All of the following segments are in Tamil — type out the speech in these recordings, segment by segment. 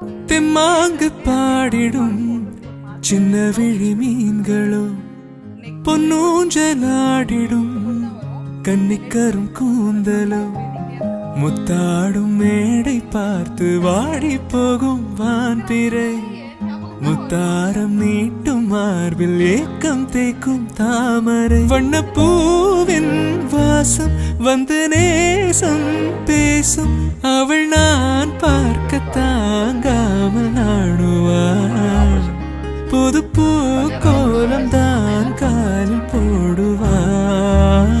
தெம்மாங்கு பாடிடும் சின்ன விழி மீன்களோ பொன்னூஞ்சலாடிடும் கன்னிக்கரும் கூந்தலோ முத்தாடும் மேடை பார்த்து வாடி போகும் வான்பிறை முத்தாரம் நீட்டும் மார்பில் ஏக்கம் தேக்கும் தாமரை வண்ணப்பூவின் வாசம் வந்து நேசம் பேசும் அவள் நான் பார்க்க தாங்காமல் நாடுவாள் புது பூ கோலம் தான் காலில் போடுவாள்.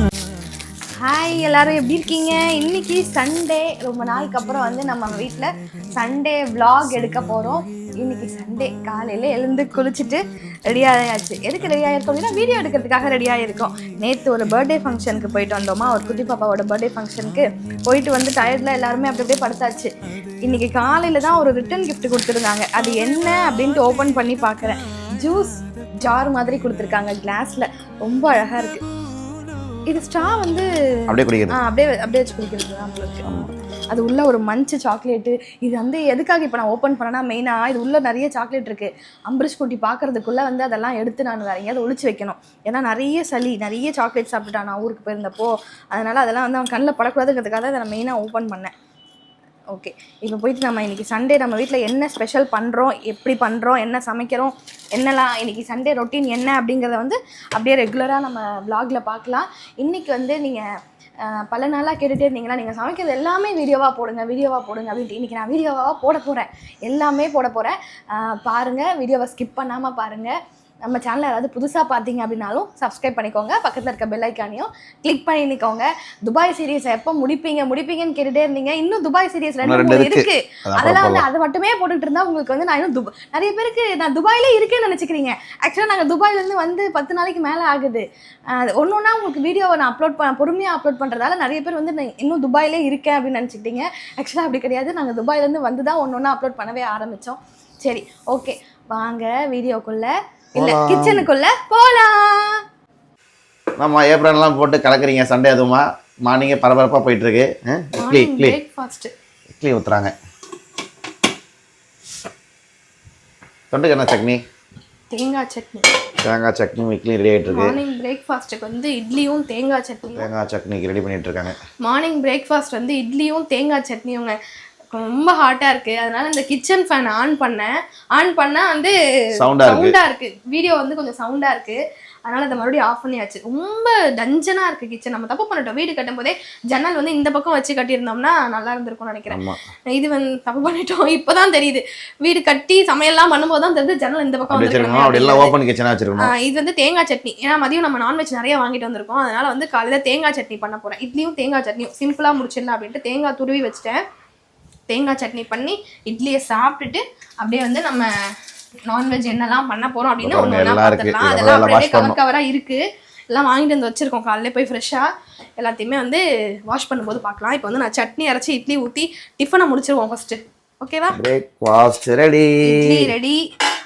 ஹாய் எல்லாரும் எப்படி இருக்கீங்க? இன்னைக்கு சண்டே, ரொம்ப நாளுக்கு அப்புறம் வந்து நம்ம வீட்டில் சண்டே vlog எடுக்க போகிறோம். இன்னைக்கு சண்டே காலையில் எழுந்து குளிச்சுட்டு ரெடியாகியாச்சு. எதுக்கு ரெடி ஆகிருக்கோம் அப்படின்னா வீடியோ எடுக்கிறதுக்காக ரெடி ஆகிருக்கோம். நேற்று ஒரு பர்த்டே ஃபங்க்ஷனுக்கு போயிட்டு வந்தோமா, ஒரு குட்டி பாப்பாவோட பர்த்டே ஃபங்க்ஷனுக்கு போயிட்டு வந்து டயர்டில் எல்லாருமே அப்படி அப்படியே படுத்தாச்சு. இன்னைக்கு காலையில் தான் ஒரு ரிட்டன் கிஃப்ட் கொடுத்துருந்தாங்க. அது என்ன அப்படின்ட்டு ஓப்பன் பண்ணி பார்க்குறேன். ஜூஸ் ஜார் மாதிரி கொடுத்துருக்காங்க கிளாஸில், ரொம்ப அழகாக இருக்குது. இது ஸ்ட்ரா வந்து அப்படியே வச்சு குடிக்கிறது தான் உங்களுக்கு. அது உள்ள ஒரு மஞ்சு சாக்லேட்டு. இது வந்து எதுக்காக இப்போ நான் ஓப்பன் பண்ணேன்னா, மெயினாக இது உள்ள நிறைய சாக்லேட் இருக்குது. அம்பரிஷ் குட்டி பார்க்கறதுக்குள்ளே வந்து அதெல்லாம் எடுத்து நான் வேறு எங்கேயாவது ஒழிச்சு வைக்கணும். ஏன்னா நிறைய சளி, நிறைய சாக்லேட் சாப்பிட்டுட்டான் நான் ஊருக்கு போயிருந்தப்போ. அதனால் அதெல்லாம் வந்து அவன் கண்ணில் படக்கூடாதுங்கிறதுக்காக அதை நான் மெயினாக ஓப்பன் பண்ணேன். ஓகே, இப்போ போயிட்டு நம்ம இன்றைக்கி சண்டே நம்ம வீட்டில் என்ன ஸ்பெஷல் பண்ணுறோம், எப்படி பண்ணுறோம், என்ன சமைக்கிறோம், என்னெல்லாம் இன்றைக்கி சண்டே ரொட்டீன் என்ன அப்படிங்கிறத வந்து அப்படியே ரெகுலராக நம்ம vlogல பார்க்கலாம். இன்றைக்கி வந்து நீங்கள் பல நாளாக கேட்டுகிட்டே இருந்தீங்கன்னா, நீங்கள் சமைக்கிறது எல்லாமே வீடியோவாக போடுங்க அப்படின்ட்டு. இன்றைக்கி நான் வீடியோவாக போட போகிறேன், எல்லாமே போட போகிறேன். பாருங்கள், வீடியோவை ஸ்கிப் பண்ணாமல் பாருங்கள். நம்ம சேனலில் யாராவது புதுசாக பார்த்தீங்க அப்படின்னாலும் சப்ஸ்கிரைப் பண்ணிக்கோங்க. பக்கத்தில் இருக்க பெல் ஐக்கானையும் கிளிக் பண்ணிக்கோங்க. துபாய் சீரியஸ் எப்போ முடிப்பீங்கன்னு கேட்டுகிட்டே இருந்தீங்க. இன்னும் துபாய் சீரியஸ் 2 இருக்குது. அதெல்லாம் வந்து அதை மட்டுமே போட்டுக்கிட்டு இருந்தால் உங்களுக்கு வந்து நான் இன்னும் நிறைய பேருக்கு நான் துபாயிலே இருக்கேன்னு நினச்சிக்கிறீங்க. ஆக்சுவலாக நாங்கள் துபாயிலேருந்து வந்து 10 நாளைக்கு மேலே ஆகுது. ஒன்று ஒன்றா உங்களுக்கு வீடியோவை நான் பொறுமையாக அப்லோட் பண்ணுறதால நிறைய பேர் வந்து நான் இன்னும் துபாயிலே இருக்கேன் அப்படின்னு நினச்சிக்கிட்டீங்க. ஆக்சுவலாக அப்படி கிடையாது. நாங்கள் துபாயிலேருந்து வந்து தான் ஒன்று ஒன்றா அப்லோட் பண்ணவே ஆரம்பித்தோம். சரி, ஓகே, வாங்க வீடியோக்குள்ளே இல்ல கிச்சனுக்குள்ள போலாம். நம்ம ஏப்ரன்லாம் போட்டு கலக்குறீங்க சண்டே, அதுவுமா மார்னிங்கே பரபரப்பாக போயிட்டு இருக்கு. இட்லி ஊற்றுறாங்க. தொண்டுக்கு என்ன சட்னி? தேங்காய் சட்னி. இட்லி ரெடி ஆகிட்டு இருக்கு. மார்னிங் பிரேக்ஃபாஸ்ட்டுக்கு வந்து இட்லியும் தேங்காய் சட்னிக்கு ரெடி பண்ணிட்டு இருக்காங்க. மார்னிங் பிரேக்ஃபாஸ்ட் வந்து இட்லியும் தேங்காய் சட்னியுங்க. ரொம்ப ஹாட்டாக இருக்குது. அதனால இந்த கிச்சன் ஃபேன் ஆன் பண்ணால் வந்து சவுண்டாக இருக்குது. வீடியோ வந்து கொஞ்சம் சவுண்டாக இருக்குது. அதனால் அதை மறுபடியும் ஆஃப் பண்ணியாச்சு. ரொம்ப டஞ்சனாக இருக்குது கிச்சன். நம்ம தப்பு பண்ணிட்டோம். வீடு கட்டும் போதே ஜன்னல் வந்து இந்த பக்கம் வச்சு கட்டியிருந்தோம்னா நல்லா இருந்திருக்கும்னு நினைக்கிறேன். இது வந்து தப்பு பண்ணிட்டோம். இப்போ தான் தெரியுது, வீடு கட்டி சமையல்லாம் பண்ணும்போது தான் தெரியுது ஜன்னல் இந்த பக்கம் வந்துருக்கோம். இது வந்து தேங்காய் சட்னி. ஏன்னா மதியம் நம்ம நான்வெஜ் நிறைய வாங்கிட்டு வந்திருக்கோம். அதனால் வந்து காலையில் தேங்காய் சட்னி பண்ண போகிறேன். இட்லியும் தேங்காய் சட்னியும் சிம்பிளாக முடிச்சிடலாம் அப்படின்ட்டு தேங்காய் துருவி வச்சுட்டேன். தேங்காய் சட்னி பண்ணி இட்லியை சாப்பிட்டுட்டு அப்படியே வந்து நம்ம நான்வெஜ் என்னெல்லாம் பண்ண போகிறோம் அப்படின்னு ஒன்று ஒன்றா பார்த்துக்கலாம். அதெல்லாம் அப்படியே கவராக இருக்குது. எல்லாம் வாங்கிட்டு வந்து வச்சுருக்கோம். காலையில் போய் ஃப்ரெஷ்ஷாக எல்லாத்தையுமே வந்து வாஷ் பண்ணும்போது பார்க்கலாம். இப்போ வந்து நான் சட்னி அரைச்சி இட்லி ஊற்றி டிஃபனை முடிச்சிருவோம் ஃபஸ்ட்டு. ஓகேவா? இட்லி ரெடி.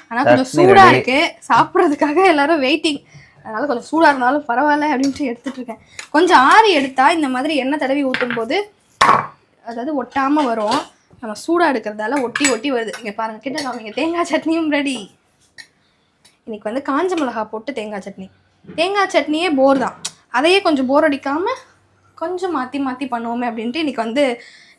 ஆனால் கொஞ்சம் சூடாக இருக்குது, சாப்பிட்றதுக்காக எல்லாரும் வெயிட்டிங். அதனால் கொஞ்சம் சூடாக இருந்தாலும் பரவாயில்ல அப்படின்ட்டு எடுத்துகிட்டு இருக்கேன். கொஞ்சம் ஆறி எடுத்தால் இந்த மாதிரி எண்ணெய் தடவி ஊற்றும் போது அதாவது ஒட்டாமல் வரும். நம்ம சூடாக எடுக்கிறதால ஒட்டி வருது. இங்கே பாருங்கள், கிட்ட காமிங்க. தேங்காய் சட்னியும் ரெடி. இன்றைக்கி வந்து காஞ்ச மிளகா போட்டு தேங்காய் சட்னியே போர் தான். அதையே கொஞ்சம் போர் அடிக்காமல் கொஞ்சம் மாற்றி பண்ணுவோமே அப்படின்ட்டு இன்றைக்கி வந்து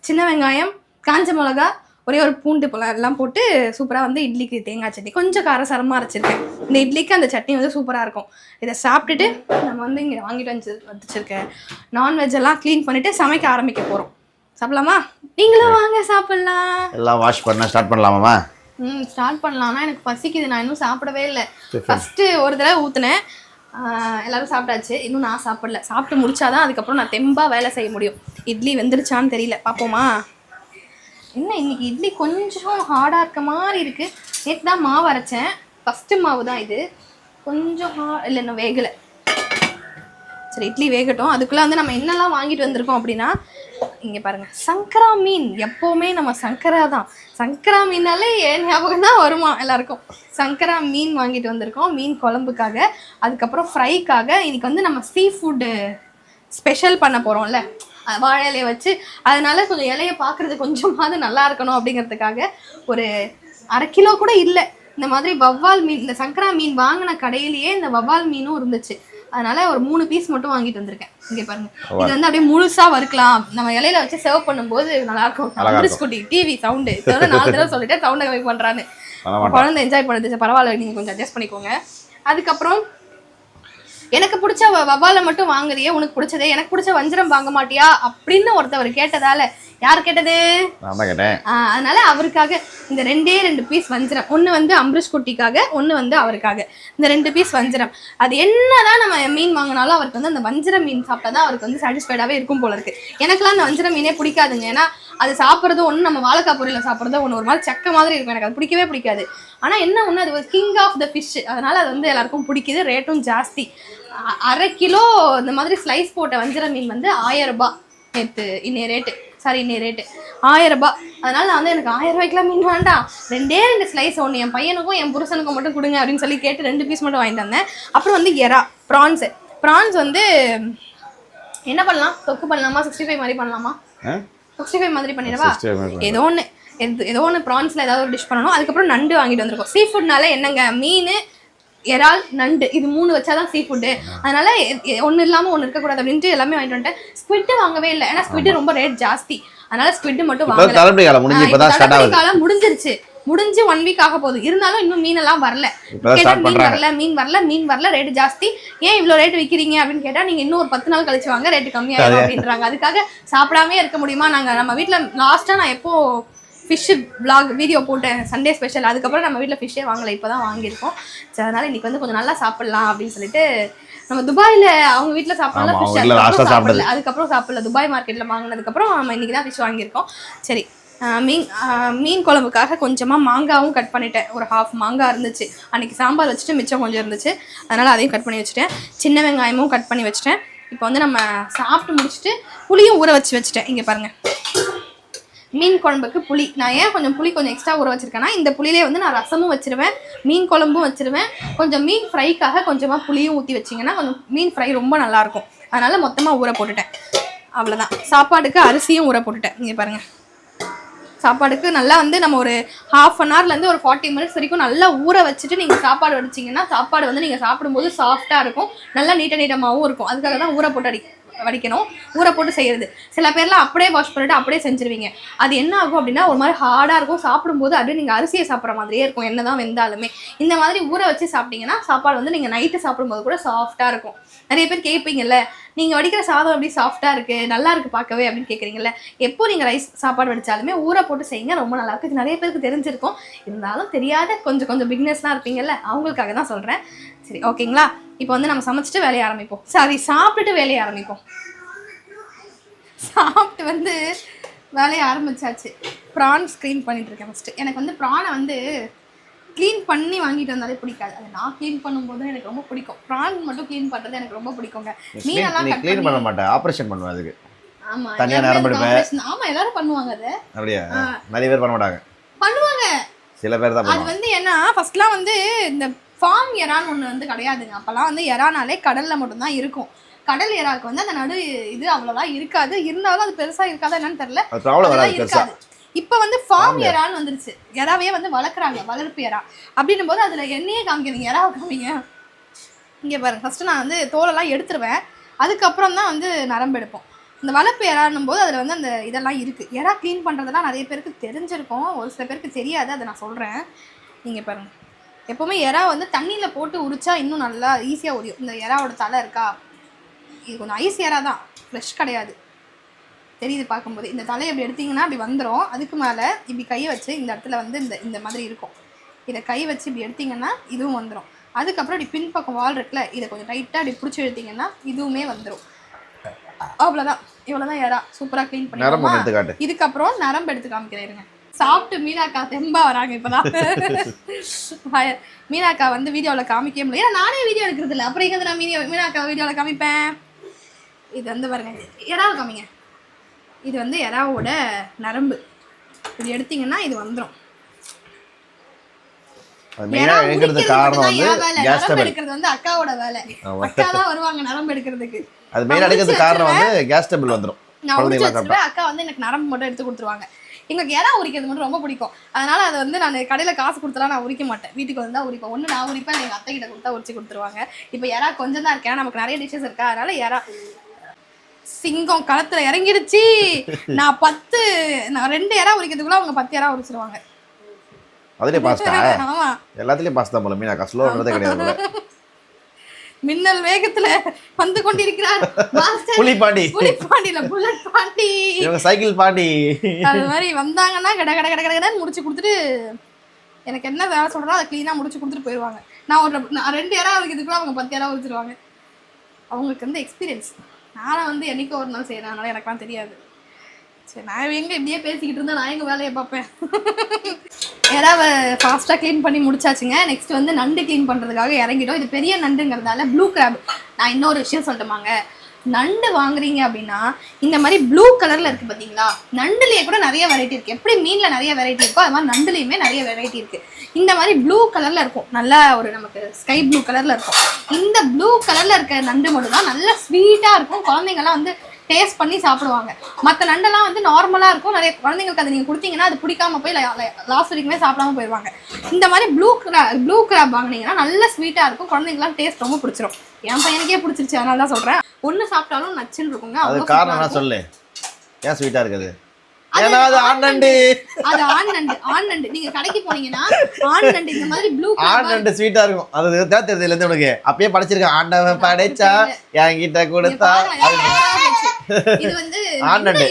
சின்ன வெங்காயம், காஞ்ச மிளகா, ஒரே ஒரு பூண்டு பழம் எல்லாம் போட்டு சூப்பராக வந்து இட்லிக்கு தேங்காய் சட்னி கொஞ்சம் காரசாரமாக அரைச்சிருக்கேன். இந்த இட்லிக்கு அந்த சட்னி வந்து சூப்பராக இருக்கும். இதை சாப்பிட்டுட்டு நம்ம வந்து இங்கே வாங்கிட்டு வச்சுருக்கேன் நான்வெஜ் எல்லாம் க்ளீன் பண்ணிவிட்டு சமைக்க ஆரம்பிக்க போகிறோம். சாப்பிடலாமா? நீங்களும் வாங்க சாப்பிடலாம். எல்லாம் வாஷ் பண்ண ஸ்டார்ட் பண்ணலாமா? ஸ்டார்ட் பண்ணலாம்னா எனக்கு பசிக்குது. நான் இன்னும் சாப்பிடவே இல்லை. ஃபஸ்ட்டு ஒரு தடவை ஊற்றுனேன், எல்லோரும் சாப்பிட்டாச்சு. இன்னும் நான் சாப்பிடல. சாப்பிட்டு முடிச்சாதான் அதுக்கப்புறம் நான் தெம்பாக வேலை செய்ய முடியும். இட்லி வெந்துருச்சான்னு தெரியல, பார்ப்போமா? என்ன இன்னைக்கு இட்லி கொஞ்சம் ஹார்டாக இருக்க மாதிரி இருக்குது. நேற்று தான் மாவு அரைச்சேன், ஃபஸ்ட்டு மாவு தான் இது. கொஞ்சம் இல்லை, இன்னும் வேகலை. சரி, இட்லி வேகட்டும். அதுக்குள்ளே வந்து நம்ம என்னெல்லாம் வாங்கிட்டு வந்திருக்கோம் அப்படின்னா, இங்கே பாருங்கள், சங்கரா மீன். எப்போவுமே நம்ம சங்கரா மீனாலே ஏன் ஞாபகம் தான் வருமா எல்லாருக்கும். சங்கரா மீன் வாங்கிட்டு வந்திருக்கோம், மீன் குழம்புக்காக. அதுக்கப்புறம் ஃப்ரைக்காக. இன்றைக்கி வந்து நம்ம சீ ஃபுட்டு ஸ்பெஷல் பண்ண போகிறோம்ல, வாழை இலையை வச்சு. அதனால கொஞ்சம் இலையை பார்க்கறது கொஞ்சமாவது நல்லா இருக்கணும் அப்படிங்கிறதுக்காக ஒரு 1/2 கிலோ கூட இல்லை, இந்த மாதிரி வவ்வால் மீன், இந்த சங்கரா மீன் வாங்கின கடையிலேயே இந்த வவ்வால் மீனும் இருந்துச்சு. அதனால ஒரு 3 பீஸ் மட்டும் வாங்கிட்டு வந்திருக்கேன். இங்க பாருங்க, இது வந்து அப்படியே முழுசா வறுக்கலாம், நம்ம இலையில வச்சு சர்வ் பண்ணும்போது நல்லா இருக்கும். குட்டி டிவி சவுண்டு 4 தடவை சொல்லிட்டு சவுண்டை கம்மி பண்றான்னு. குழந்தை என்ஜாய் பண்ணுது, பரவாயில்ல, நீங்க கொஞ்சம் அட்ஜஸ்ட் பண்ணிக்கோங்க. அதுக்கப்புறம் எனக்கு பிடிச்ச வவ்வாலை மட்டும் வாங்குறியே, உனக்கு பிடிச்சதே, எனக்கு பிடிச்ச வஞ்சரம் வாங்க மாட்டியா அப்படின்னு ஒருத்தவர் கேட்டதால, யார் கேட்டது? அதனால அவருக்காக இந்த 2 பீஸ் வஞ்சரம், ஒன்று வந்து அம்பரீஷ் குட்டிக்காக, ஒன்று வந்து அவருக்காக, இந்த 2 பீஸ் வஞ்சரம். அது என்னதான் நம்ம மீன் வாங்கினாலும் அவருக்கு வந்து அந்த வஞ்சர மீன் சாப்பிட்டா தான் அவருக்கு வந்து சாட்டிஸ்ஃபைடாகவே இருக்கும் போல இருக்கு. எனக்குலாம் அந்த வஞ்சர மீனே பிடிக்காதுங்க. ஏன்னா அது சாப்பிட்றது ஒன்று, நம்ம வாழைக்காய் பொரியல சாப்பிட்றது ஒன்று, ஒரு மாதிரி சக்க மாதிரி இருக்கும். எனக்கு அது பிடிக்கவே பிடிக்காது. ஆனால் என்ன ஒன்று, அது ஒரு கிங் ஆஃப் த ஃபிஷ், அதனால அது வந்து எல்லாருக்கும் பிடிக்குது. ரேட்டும் ஜாஸ்தி. 1/2 கிலோ இந்த மாதிரி ஸ்லைஸ் போட்ட வஞ்சர மீன் வந்து 1000 ரூபாய். இன்னைய ரேட்டு 1000 ரூபாய். அதனால நான் வந்து எனக்கு 1000 ரூபாய்க்குலாம் மீன் வேண்டாம், 2 ஸ்லைஸ், ஒன்று என் பையனுக்கும் என் புருஷனுக்கும் மட்டும் கொடுங்க அப்படின்னு சொல்லி கேட்டு 2 பீஸ் மட்டும் வாங்கிட்டு வந்தேன். அப்புறம் வந்து ப்ரான்ஸ் வந்து என்ன பண்ணலாம், தொக்கு பண்ணலாமா, 65 மாதிரி பண்ணலாமா? 65 மாதிரி பண்ணிடவா? ஏதோ ஒன்று ப்ரான்ஸில் ஏதாவது ஒரு டிஷ் பண்ணணும். அதுக்கப்புறம் நண்டு வாங்கிட்டு வந்திருக்கோம். சீ ஃபுட்னால என்னங்க, மீன், இறால், நண்டு, இது 3 வச்சாதான் சீ ஃபுட்டு. அதனால ஒன்று இல்லாமல் ஒன்று இருக்கக்கூடாது அப்படின்ட்டு எல்லாமே வாங்கிட்டு வந்துட்டேன். ஸ்குவிட் வாங்கவே இல்லை, ஏன்னா ஸ்குவிட் ரொம்ப ரேட் ஜாஸ்தி. அதனால ஸ்குவிட் மட்டும் வாங்கல. முடிஞ்சு 1 வீக் ஆக போகுது. இருந்தாலும் இன்னும் மீனெல்லாம் வரல. மீன் வரல, ரேட்டு ஜாஸ்தி. ஏன் இவ்வளோ ரேட்டு விற்கிறீங்க அப்படின்னு கேட்டா, நீங்க இன்னும் ஒரு 10 நாள் கழிச்சு வாங்க, ரேட்டு கம்மியாகும் அப்படின்றாங்க. அதுக்காக சாப்பிடாமே இருக்க முடியுமா? நம்ம வீட்டில் லாஸ்டா நான் எப்போ ஃபிஷ் vlog வீடியோ போட்டேன், சண்டே ஸ்பெஷல். அதுக்கப்புறம் நம்ம வீட்டில் ஃபிஷ்ஷே வாங்கலை, இப்போ தான் வாங்கியிருக்கோம். ஸோ அதனால் இன்றைக்கி வந்து கொஞ்சம் நல்லா சாப்பிட்லாம் அப்படின்னு சொல்லிட்டு, நம்ம துபாயில் அவங்க வீட்டில் சாப்பிடலாம் ஃபிஷ், சாப்பிடல, அதுக்கப்புறம் சாப்பிடல. துபாய் மார்க்கெட்டில் வாங்கினதுக்கப்புறம் நம்ம இன்றைக்கி தான் ஃபிஷ் வாங்கியிருக்கோம். சரி, மீன் குழம்புக்காக கொஞ்சமாக மாங்காவும் கட் பண்ணிட்டேன். ஒரு 1/2 மாங்காய் இருந்துச்சு, அன்றைக்கி சாம்பார் வச்சுட்டு மிச்சம் கொஞ்சம் இருந்துச்சு, அதனால் அதையும் கட் பண்ணி வச்சுட்டேன். சின்ன வெங்காயமும் கட் பண்ணி வச்சுட்டேன். இப்போ வந்து நம்ம சாப்பிட்டு முடிச்சுட்டு புளியும் ஊற வச்சுட்டேன். இங்கே பாருங்கள், மீன் குழம்புக்கு புளி. நான் ஏன் புளி கொஞ்சம் எக்ஸ்ட்ரா ஊற வச்சிருக்கேன்னா, இந்த புளியிலே வந்து நான் ரசமும் வச்சிருவேன், மீன் குழம்பும் வச்சிருவேன். கொஞ்சம் மீன் ஃப்ரைக்காக கொஞ்சமாக புளியும் ஊற்றி வச்சிங்கன்னா கொஞ்சம் மீன் ஃப்ரை ரொம்ப நல்லாயிருக்கும். அதனால் மொத்தமாக ஊற போட்டுட்டேன். அவ்வளோதான். சாப்பாடுக்கு அரிசியும் ஊற போட்டுட்டேன். இங்கே பாருங்கள், சாப்பாடுக்கு நல்லா வந்து நம்ம ஒரு 1/2 அன் ஹவர்லேருந்து ஒரு 40 மினிட்ஸ் வரைக்கும் நல்லா ஊற வச்சுட்டு நீங்கள் சாப்பாடு வடிச்சிங்கன்னா சாப்பாடு வந்து நீங்கள் சாப்பிடும்போது சாஃப்டாக இருக்கும், நல்லா நீட்டமாகவும் இருக்கும். அதுக்காக தான் ஊற போட்டு வடிக்கணும், ஊற போட்டு செய்யறது. சில பேர்லாம் அப்படியே வாஷ் பண்ணிட்டு அப்படியே செஞ்சிருவீங்க. அது என்ன ஆகும் அப்படின்னா, ஒரு மாதிரி ஹார்டாக இருக்கும், சாப்பிடும்போது அப்படியே நீங்கள் அரிசியை சாப்பிட்ற மாதிரியே இருக்கும், என்னதான் வெந்தாலுமே. இந்த மாதிரி ஊற வச்சு சாப்பிட்டீங்கன்னா சாப்பாடு வந்து நீங்கள் நைட்டு சாப்பிடும்போது கூட சாஃப்டாக இருக்கும். நிறைய பேர் கேட்பீங்கல்ல, நீங்கள் வடிக்கிற சாதம் எப்படி சாஃப்டாக இருக்குது, நல்லா இருக்குது பார்க்கவே அப்படின்னு கேட்குறீங்கல்ல. எப்போ நீங்கள் ரைஸ் சாப்பாடு வடித்தாலுமே ஊற போட்டு செய்யுங்க, ரொம்ப நல்லாயிருக்கு. இது நிறைய பேருக்கு தெரிஞ்சிருக்கும், இருந்தாலும் தெரியாத கொஞ்சம் பிக்னஸ்லாம் இருப்பீங்கல்ல, அவங்களுக்காக தான் சொல்கிறேன். சரி, ஓகேங்களா? இப்போ வந்து நம்ம சமைச்சிட்டு வேலையை ஆரம்பிப்போம். சாப்பிட்டுட்டு வேலையை ஆரம்பிப்போம். சாப்பிட்டு வந்து வேலையை ஆரம்பிச்சாச்சு. ப்ரான்ஸ் க்ளீன் பண்ணிட்டு இருக்கேன். ஃபஸ்ட்டு எனக்கு வந்து ப்ரானை வந்து க்ளீன் பண்ணி வாங்கிட்டு வந்தாலே பிடிக்காது, அது நான் க்ளீன் பண்ணும்போது எனக்கு ரொம்ப பிடிக்கும். ப்ரான் மட்டும் க்ளீன் பண்ணுறது எனக்கு ரொம்ப பிடிக்குங்க. மீனெல்லாம் க்ளீன் பண்ண மாட்டேன், ஆப்ரேஷன் பண்ணுவேன் அதுக்கு. ஆமாம், தனியாக நரம்பு எடுப்பேன். ஆமாம், எல்லாரும் பண்ணுவாங்க. அது அப்படியே நிறைய பேர் பண்ண மாட்டாங்க, பண்ணுவாங்க சில பேர் தான். அது வந்து என்ன, ஃபர்ஸ்ட்லாம் வந்து இந்த ஃபார்ம் எறான்னு ஒன்று வந்து கிடையாதுங்க. அப்போல்லாம் வந்து எறானாலே கடலில் மட்டும்தான் இருக்கும். கடல் எறாவுக்கு வந்து அந்த நடு இது அவ்வளோதான் இருக்காது. இருந்தாலும் அது பெருசாக இருக்காதா என்னன்னு தெரியல, இருக்காது. இப்போ வந்து ஃபார்ம் எறான்னு வந்துருச்சு. எறாவே வந்து வளர்க்குறாங்க, வளர்ப்பு எறா அப்படின்னும் போது அதில் எண்ணெயே காமிக்கிறீங்க, எறாவை காமிங்க. இங்கே பாருங்க, ஃபஸ்ட்டு நான் வந்து தோலெல்லாம் எடுத்துருவேன், அதுக்கப்புறம் தான் வந்து நரம்பு எடுப்போம். இந்த வளர்ப்பு எறான்னும் போது அதில் வந்து அந்த இதெல்லாம் இருக்குது. எறா க்ளீன் பண்ணுறதெல்லாம் நிறைய பேருக்கு தெரிஞ்சிருக்கும், ஒரு சில பேருக்கு தெரியாது, அதை நான் சொல்கிறேன். நீங்கள் பாருங்கள், எப்போவுமே எறா வந்து தண்ணியில் போட்டு உரிச்சா இன்னும் நல்லா ஈஸியாக உரியும். இந்த எறாவோட தலை இருக்கா, இது கொஞ்சம் ஐஸ் எறா தான், ஃப்ரெஷ் கிடையாது, தெரியுது பார்க்கும்போது. இந்த தலையை இப்படி எடுத்திங்கன்னா அப்படி வந்துடும். அதுக்கு மேலே இப்படி கையை வச்சு இந்த இடத்துல வந்து இந்த மாதிரி இருக்கும், இதை கை வச்சு இப்படி எடுத்திங்கன்னா இதுவும் வந்துடும். அதுக்கப்புறம் இப்படி பின்பக்கம் வால் இருக்குல்ல, இதை கொஞ்சம் டைட்டாக அப்படி பிடிச்சி எடுத்திங்கன்னா இதுவுமே வந்துடும். அவ்வளோதான், இவ்வளோதான் எறா. சூப்பராக க்ளீன் பண்ணி இதுக்கப்புறம் நரம்பு எடுத்து காமிக்கிறேன். சாப்பிட்டு மீனாக்கா தெம்பா வராங்க இப்போதான். மீனாக்கா வந்து வீடியோவில் காமிக்கவே முடியல, ஏன்னா நானே வீடியோ எடுக்கிறது இல்லை. அப்புறம் எங்கே நான் மீனாக்கா வீடியோவில் காமிப்பேன். இது வந்து பாருங்க, எறாவை காமிங்க. இது வந்து எறாவோட நரம்பு, இது எடுத்தீங்கன்னா இது வந்துடும். எடுக்கிறது வந்து அக்காவோட வேலை, அக்கா தான் வருவாங்க நரம்பு எடுக்கிறதுக்கு. அது மெயினா எடுக்கிறது காரணம் வந்து கேஸ் டேபிள் வந்துடும். நான் உரிச்சு வச்சிருவேன். அக்கா வந்து எனக்கு நரம்பு மட்டும் எடுத்து கொடுத்துருவாங்க. எங்களுக்கு இறா உரிக்கிறது மட்டும் ரொம்ப பிடிக்கும். அதனால அதை வந்து நான் கடையில் காசு கொடுத்தலாம் நான் உரிக்க மாட்டேன். வீட்டுக்கு வந்து தான் உரிப்பேன். ஒன்று நான் உரிப்பேன், எங்கள் அத்தை கிட்ட கொடுத்தா உரிச்சு கொடுத்துருவாங்க. இப்போ இறா கொஞ்சம் தான் இருக்கேன், நமக்கு நிறைய டிஷ்ஷஸ் இருக்கா, அதனால இறா சிங்கம் களத்துல இறங்கிடுச்சு. நான் 2 இறா உரிக்கிறதுக்குள்ள அவங்க 10 இறா உரிச்சிருவாங்க. அதுலயே பாஸ்டா? ஆமா, எல்லாத்துலயும் பாஸ்தா போல. மீனாக்கா ஸ்லோன்றதே கிடையாது. மின்னல் வேகத்துல வந்து கொண்டிருக்கிறார் மாஸ்டர் புலிப்பாண்டியில புல்லட் பாண்டி. இவங்க சைக்கிள் பாண்டி. அது மாதிரி வந்தாங்கன்னா கடன்னு முடிச்சு கொடுத்துட்டு எனக்கு என்ன வேலை சொல்றோம் அதை கிளீனா முடிச்சு கொடுத்துட்டு போயிடுவாங்க. நான் 2 இறா உரிக்கிறதுக்குள்ள அவங்க 10 இறா உரிச்சிருவாங்க. அவங்களுக்கு வந்து எக்ஸ்பீரியன்ஸ். நானும் வந்து என்னைக்கோ ஒரு நாள் செய்யறேன், அதனால எனக்குலாம் தெரியாது. சரி, நான் எங்க இப்படியே பேசிக்கிட்டு இருந்தா நான் எங்க வேலையை பார்ப்பேன். இறாவை ஃபாஸ்ட்டாக க்ளீன் பண்ணி முடிச்சாச்சுங்க. நெக்ஸ்ட் வந்து நண்டு க்ளீன் பண்ணுறதுக்காக இறங்கிட்டோம். இது பெரிய நண்டுங்கிறதால ப்ளூ கிராப். நான் இன்னொரு விஷயம் சொல்லட்டுமாங்க, நண்டு வாங்குறீங்க அப்படின்னா இந்த மாதிரி ப்ளூ கலரில் இருக்குது பார்த்தீங்களா, நண்டுலேயே கூட நிறைய வெரைட்டி இருக்குது. எப்படி மீனில் நிறைய வெரைட்டி இருக்கோ அது மாதிரி நண்டுலேயுமே நிறைய வெரைட்டி இருக்குது. இந்த மாதிரி ப்ளூ கலரில் இருக்கும், நல்லா ஒரு நமக்கு ஸ்கை ப்ளூ கலரில் இருக்கும். இந்த ப்ளூ கலரில் இருக்க நண்டு மட்டும் தான் நல்லா ஸ்வீட்டாக இருக்கும். குழந்தைங்கள்லாம் வந்து டேஸ்ட் பண்ணி சாப்பிடுவாங்க. மற்ற நண்டெல்லாம் வந்து நார்மலாக இருக்கும். நிறைய குழந்தைங்களுக்கு அதை நீங்கள் கொடுத்தீங்கன்னா அது பிடிக்காம போய் லாஸ்ட் வரைக்குமே சாப்பிடாம போயிடுவாங்க. இந்த மாதிரி ப்ளூ கிராப் வாங்கினீங்கன்னா நல்ல ஸ்வீட்டாக இருக்கும். குழந்தைங்களாம் டேஸ்ட் ரொம்ப பிடிச்சிரும். என் பையனுக்கே பிடிச்சிருச்சு, அதனால தான் சொல்கிறேன். ஒன்று சாப்பிட்டாலும் நச்சுன்னு இருக்குங்க. அது காரணம் என்ன சொல்லு, ஏன் ஸ்வீட்டாக இருக்குது? ஏன்னா அது ஆண் நண்டு. அது ஆண் நண்டு. நீங்க கடைக்கு போனீங்கன்னா ஆண் நண்டு இந்த மாதிரி ப்ளூ ஆண் நண்டு ஸ்வீட்டா இருக்கும். அது தான் தெரியுதுல இருந்து உனக்கு அப்பயே படிச்சிருக்கேன். ஆண்டவன் படைச்சா என்கிட்ட கொடுத்தா. இது வந்து ஆண் நண்டு.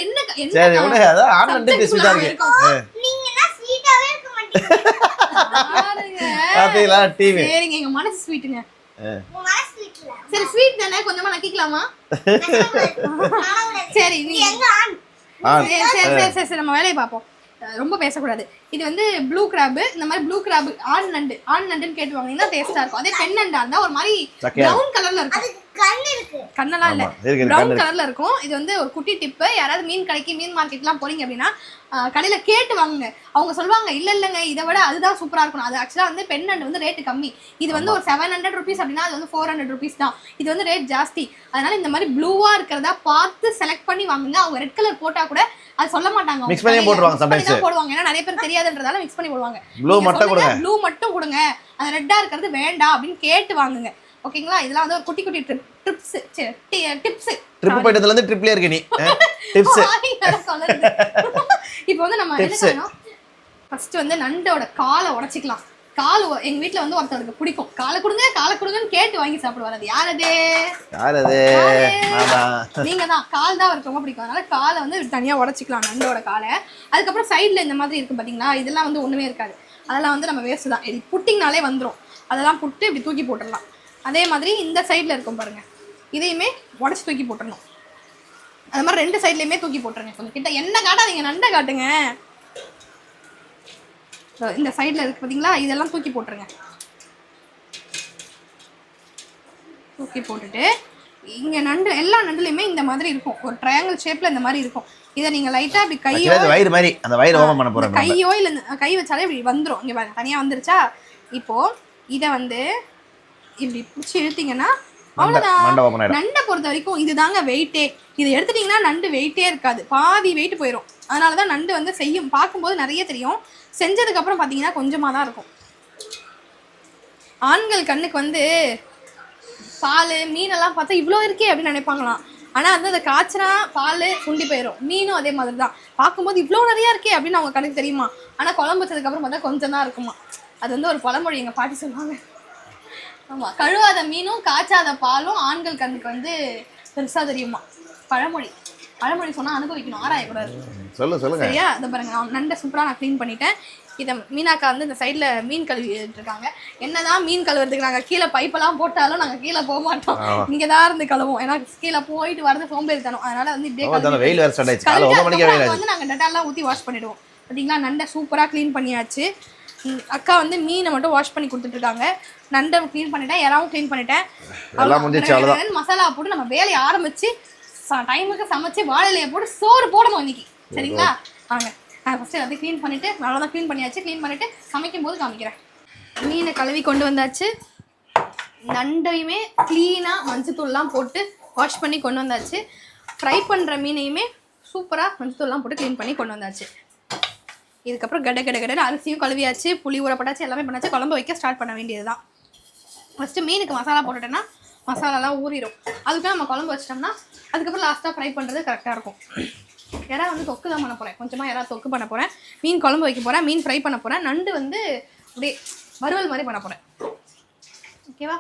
சரி விடு, அதான் ஆண் நண்டு ஸ்வீட்டா இருக்கு. நீங்கனா ஸ்வீட்டாவே இருக்க மாட்டீங்க. பாத்தீங்களா டிவி? சரிங்க, எங்க மனசு ஸ்வீட்டுங்க. உங்க மனசு ஸ்வீட்ல. சரி ஸ்வீட் தானே, கொஞ்சமா நக்கிக்கலாமா? சரி நீ எங்க ஆன் சரி நம்ம வேலையை பார்ப்போம், ரொம்ப பேசக்கூடாது. இது வந்து ப்ளூ கிராப். இந்த மாதிரி ப்ளூ கிராப் ஆண் நண்டுன்னு கேட்டு வாங்கினா டேஸ்டா இருக்கும். அதே பெண் நண்டா இருந்தா ஒரு மாதிரி பிரவுன் கலர்ல இருக்கும். கண்ணு இருக்கு, கண்ணெல்லாம் இல்ல, பிரவுன் கலர்ல இருக்கும். இது வந்து ஒரு குட்டி டிப்பு. யாராவது மீன் கடைக்கு மீன் மார்க்கெட்லாம் போறீங்க அப்படின்னா கடையில கேட்டு வாங்குங்க. அவங்க சொல்லுவாங்க இல்லைங்க இதை விட அதுதான் சூப்பரா இருக்கும். அது ஆக்சுவலா வந்து பெண் நண்டு வந்து ரேட்டு கம்மி. இது வந்து ஒரு 700 rupees அப்படின்னா அது வந்து 400 rupees தான். இது வந்து ரேட் ஜாஸ்தி. அதனால இந்த மாதிரி ப்ளூவா இருக்கிறதா பார்த்து செலக்ட் பண்ணி வாங்குங்க. அவங்க ரெட் கலர் போட்டா கூட அது சொல்ல மாட்டாங்க, மிக்ஸ் பண்ணி போடுவாங்க. சம்டைம்ஸ் போடுவாங்க, ஏன்னா நிறைய பேர் தெரியாதுன்றதால மிக்ஸ் பண்ணி போடுவாங்க. ப்ளூ மட்டும் கொடுங்க, அது ரெட்டா இருக்கிறது வேண்டாம் அப்படின்னு கேட்டு வாங்குங்க. ஓகேங்களா? இதெல்லாம் வந்து ஒரு குட்டி குட்டி டிப்ஸ். ட்ரிப் போயிட்டதுல இருந்து ட்ரிப்ல இருக்கு நீ டிப்ஸ். இப்போ வந்து நம்ம என்ன செய்யணும், ஃபர்ஸ்ட் வந்து நண்டோட காலை உடைச்சிக்கலாம். கால் எங்க வீட்ல வந்து ஒருத்தருக்கு பிடிக்கும். காலை கொடுங்கன்னு கேட்டு வாங்கி சாப்பிடுவாரு. அது யாரது? நீங்க தான். கால் தான் அவருக்கு ரொம்ப பிடிக்கும். அதனால காலை வந்து தனியா உடைச்சிக்கலாம், நண்டோட காலை. அதுக்கப்புறம் சைட்ல இந்த மாதிரி இருக்கு பாத்தீங்களா, இதெல்லாம் வந்து ஒண்ணுமே இருக்காது. அதெல்லாம் வந்து நம்ம வேஸ்ட் தான். இது புட்டிங்னாலே வந்துடும். அதெல்லாம் புட்டு இப்படி தூக்கி போட்டுடலாம். அதே மாதிரி இந்த சைடில் இருக்கும் பாருங்க, இதையுமே உடச்சி தூக்கி போட்டுடணும். அது மாதிரி 2 சைட்லையுமே தூக்கி போட்டுருங்க. கொஞ்சம் கிட்ட என்ன காட்டாதீங்க, நண்டை காட்டுங்க. இந்த சைடில் இருக்கு பார்த்தீங்களா, இதெல்லாம் தூக்கி போட்டுருங்க. தூக்கி போட்டுட்டு இங்கே எல்லா நண்டுலையுமே இந்த மாதிரி இருக்கும், ஒரு ட்ரையாங்கிள் ஷேப்பில் இந்த மாதிரி இருக்கும். இதை நீங்கள் லைட்டாக அப்படி கையோ இல்லை கை வச்சாலே இப்படி வந்துடும். இங்கே பாருங்க தனியாக வந்துருச்சா. இப்போது இதை வந்து இப்படி பிடிச்சி இழுத்தீங்கன்னா அவ்வளோதான். நண்டை பொறுத்த வரைக்கும் இதுதாங்க வெயிட்டே. இதை எடுத்துட்டீங்கன்னா நண்டு வெயிட்டே இருக்காது, பாதி வெயிட் போயிடும். அதனால தான் நண்டு வந்து பார்க்கும்போது நிறைய தெரியும், செஞ்சதுக்கப்புறம் பார்த்தீங்கன்னா கொஞ்சமாக தான் இருக்கும். ஆண்கள் கண்ணுக்கு வந்து பால் மீனெல்லாம் பார்த்தா இவ்வளோ இருக்கே அப்படின்னு நினைப்பாங்களாம். ஆனால் வந்து அதை காய்ச்சினா பால் சுண்டி போயிடும். மீனும் அதே மாதிரி தான், பார்க்கும்போது இவ்வளோ நிறையா இருக்கே அப்படின்னு அவங்க கணக்கு தெரியுமா. ஆனால் குழம்பு வச்சதுக்கப்புறம் பார்த்தா கொஞ்சம் தான் இருக்குமா. அது வந்து ஒரு பழமொழி எங்கள் பாட்டி சொல்லுவாங்க. ஆமாம், கழுவாத மீனும் காய்ச்சாத பாலும் ஆண்கள் கண்ணுக்கு வந்து பெருசாக தெரியுமா. பழமொழி சொன்னால் அனுபவிக்கணும், ஆராயக்கூடாது. சொல்லுங்க சரியா? அதை பாருங்க, நண்டை சூப்பராக நான் க்ளீன் பண்ணிட்டேன். இதை மீனாக்கா வந்து இந்த சைடில் மீன் கழுவிட்டு இருக்காங்க. என்னதான் மீன் கழுவுறதுக்கு நாங்கள் கீழே பைப்பெல்லாம் போட்டாலும் நாங்கள் கீழே போக மாட்டோம், இங்கே தான் இருந்து கழுவோம். ஏன்னா கீழே போயிட்டு வரது சோம்பேறி தரும். அதனால வந்து இப்படியே வந்து நாங்கள் டெட்டால்லாம் ஊற்றி வாஷ் பண்ணிடுவோம். பார்த்தீங்களா, நண்டை சூப்பராக க்ளீன் பண்ணியாச்சு. அக்கா வந்து மீனை மட்டும் வாஷ் பண்ணி கொடுத்துட்ருக்காங்க. நண்டை க்ளீன் பண்ணிட்டேன், இறாவும் க்ளீன் பண்ணிட்டேன். மசாலா போட்டு நம்ம வேலையை ஆரம்பிச்சு டைமுக்கு சமைச்சு வாழையிலையை போட்டு சோறு போடணும் இன்னைக்கு. சரிங்களா? வாங்க, நான் ஃபஸ்ட்டு எல்லாத்தையும் க்ளீன் பண்ணிவிட்டு நல்லா தான் க்ளீன் பண்ணியாச்சு. க்ளீன் பண்ணிவிட்டு சமைக்கும் போது காமிக்கிறேன். மீனை கழுவி கொண்டு வந்தாச்சு. நண்டையுமே க்ளீனாக மஞ்சத்தூள்லாம் போட்டு வாஷ் பண்ணி கொண்டு வந்தாச்சு. ஃப்ரை பண்ணுற மீனையுமே சூப்பராக மஞ்சத்தூள்லாம் போட்டு க்ளீன் பண்ணி கொண்டு வந்தாச்சு. இதுக்கப்புறம் கட அரிசியும் கழுவியாச்சு, புளி ஊறப்பட்டாச்சு, எல்லாமே பண்ணாச்சு. குழம்பு வைக்க ஸ்டார்ட் பண்ண வேண்டியது தான். ஃபஸ்ட்டு மீனுக்கு மசாலா போட்டுட்டேன்னா மசாலாலாம் ஊறிடும். அதுக்கு நம்ம குழம்பு வச்சிட்டோம்னா அதுக்கப்புறம் லாஸ்ட்டாக ஃப்ரை பண்ணுறது கரெக்டாக இருக்கும். எறா வந்து தொக்கு தான் பண்ண போகிறேன். கொஞ்சமாக எறா தொக்கு பண்ண போகிறேன். மீன் குழம்பு வைக்க போகிறேன். மீன் ஃப்ரை பண்ண போகிறேன். நண்டு வந்து அப்படியே வறுவல் மாதிரி பண்ண போகிறேன். ஓகேவா?